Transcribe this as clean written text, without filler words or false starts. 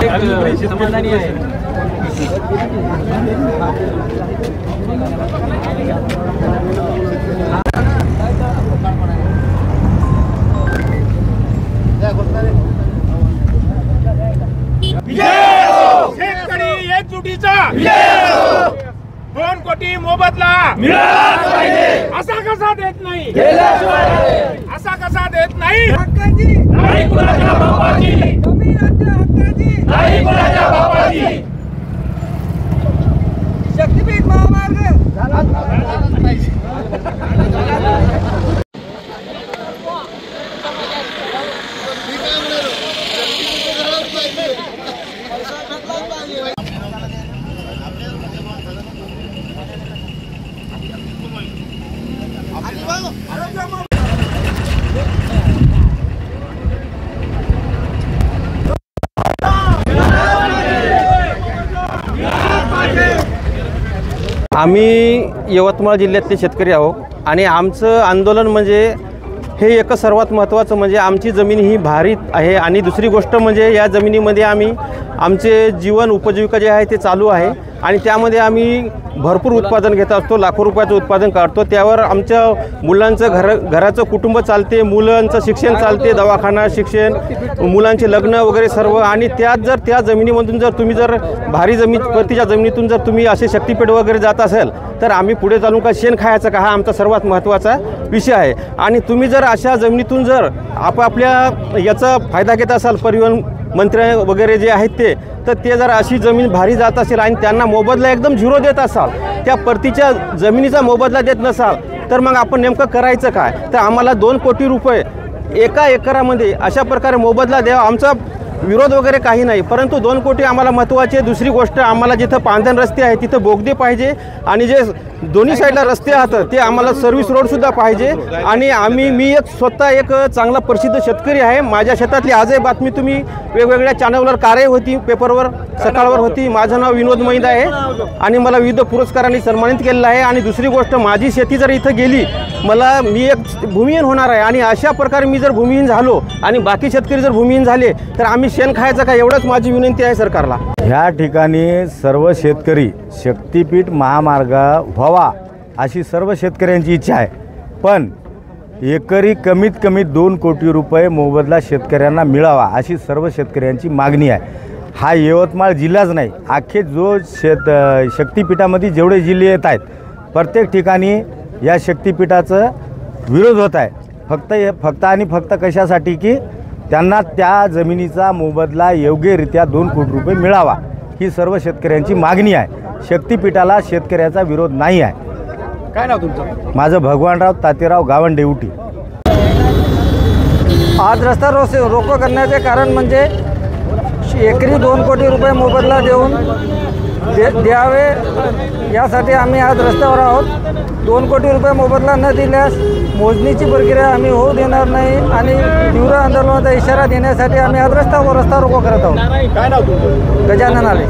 समाधानी आहे। शेतकरी एकजुटीचा 2 कोटी मोबदला मिळालाच पाहिजे। असा कसा देत नाही, असा कसा देत नाही। हक्काची नाही कुणाच्या बापाची, जमीनाच्या हक्काची नाही कुणाच्या बापाची। शक्तीपीठ महामार्ग आम्ही यवतमाळ जिल्ह्यातले शेतकरी आहोत आणि आमचं आंदोलन म्हणजे हे एक सर्वात महत्त्वाचं म्हणजे आमची जमीन ही भारीत आहे आणि दुसरी गोष्ट म्हणजे या जमिनीमध्ये आम्ही आमचे जीवन उपजीविका जे आहे ते चालू आहे आणि त्यामध्ये आम्ही भरपूर उत्पादन घेत असतो, लाखो रुपयाचं उत्पादन काढतो। त्यावर आमच्या मुलांचं घराचं कुटुंब चालते, मुलांचं शिक्षण चालते, दवाखाना शिक्षण, मुलांचे लग्न वगैरे सर्व। आणि त्यात जर त्या जमिनीमधून जर तुम्ही जर भारी प्रतीच्या जमिनीतून जर तुम्ही असे शक्तीपेठ वगैरे जात असेल तर आम्ही पुढे चालून का शेण खायचं का, हा आमचा सर्वात महत्त्वाचा विषय आहे। आणि तुम्ही जर अशा जमिनीतून जर आपापल्या याचा फायदा घेत असाल, परिवहन मंत्री वगैरे जे आहेत तर ते जर अशी जमीन भारी जात असेल आणि त्यांना मोबदला एकदम 0 देत असाल, त्या परतीच्या जमिनीचा मोबदला देत नसाल तर मग आपण नेमकं करायचं काय। तर आम्हाला 2 कोटी रुपये एका एकरामध्ये अशा प्रकारे मोबदला द्यावा। आमचा विरोध वगैरे काही नाही, परंतु 2 कोटी आम्हाला महत्त्वाचे। दुसरी गोष्ट, आम्हाला जिथं पांधन रस्ते आहे तिथं बोगदे पाहिजे आणि जे दोन्ही साईडला रस्ते आहात ते आम्हाला सर्व्हिस रोडसुद्धा पाहिजे। आणि मी स्वतः एक चांगला प्रसिद्ध शेतकरी आहे। माझ्या शेतातली आजही बातमी तुम्ही वेगवेगळ्या चॅनलवर कार्य होती, पेपरवर सकाळवर होती। माझं नाव विनोद मैंद आहे आणि मला विविध पुरस्कारांनी सन्मानित केलेलं आहे। आणि दुसरी गोष्ट, माझी शेती जर इथं गेली, मी एक भूमिहीन होणार आहे आणि अशा प्रकारे मी जर भूमिहीन झालो आणि बाकी शेतकरी जर भूमिहीन झाले तर आम्ही शेण खायचं का, एवढंच माझी विनंती आहे सरकारला। ह्या ठिकाणी सर्व शेतकरी शक्तीपीठ महामार्ग व्हावा अशी सर्व शेतकऱ्यांची इच्छा आहे, पण एकरी कमीत कमी 2 कोटी रुपये मोबदला शेतकऱ्यांना मिळावा अशी सर्व शेतकऱ्यांची मागणी आहे। हा यवतमाळ जिल्हाच नाही, अख्खे जो शक्तीपीठामध्ये जेवढे जिल्हे येत आहेत प्रत्येक ठिकाणी या शक्तीपीठाचं विरोध होत आहे। फक्त कशासाठी की त्यांना त्या जमिनीचा मोबदला योग्यरित्या 2 कोटी रुपये मिळावा ही सर्व शेतकऱ्यांची मागणी आहे। शक्तीपीठाला शेतकऱ्याचा विरोध नाही आहे। काय नाव तुमचं? माझं भगवानराव तातेराव गावण डेवटी। आज रस्ता रोको करण्याचे कारण म्हणजे एकरी 2 कोटी रुपये मोबदला देऊन द्यावे यासाठी आम्ही आज रस्त्यावर आहोत। 2 कोटी रुपये मोबदला न दिल्यास मोजणीची प्रक्रिया आम्ही होऊ देणार नाही आणि तीव्र आंदोलनाचा इशारा देण्यासाठी आम्ही आज रस्ता रोको करत आहोत। काय नाव तुमचं? गजानन आले।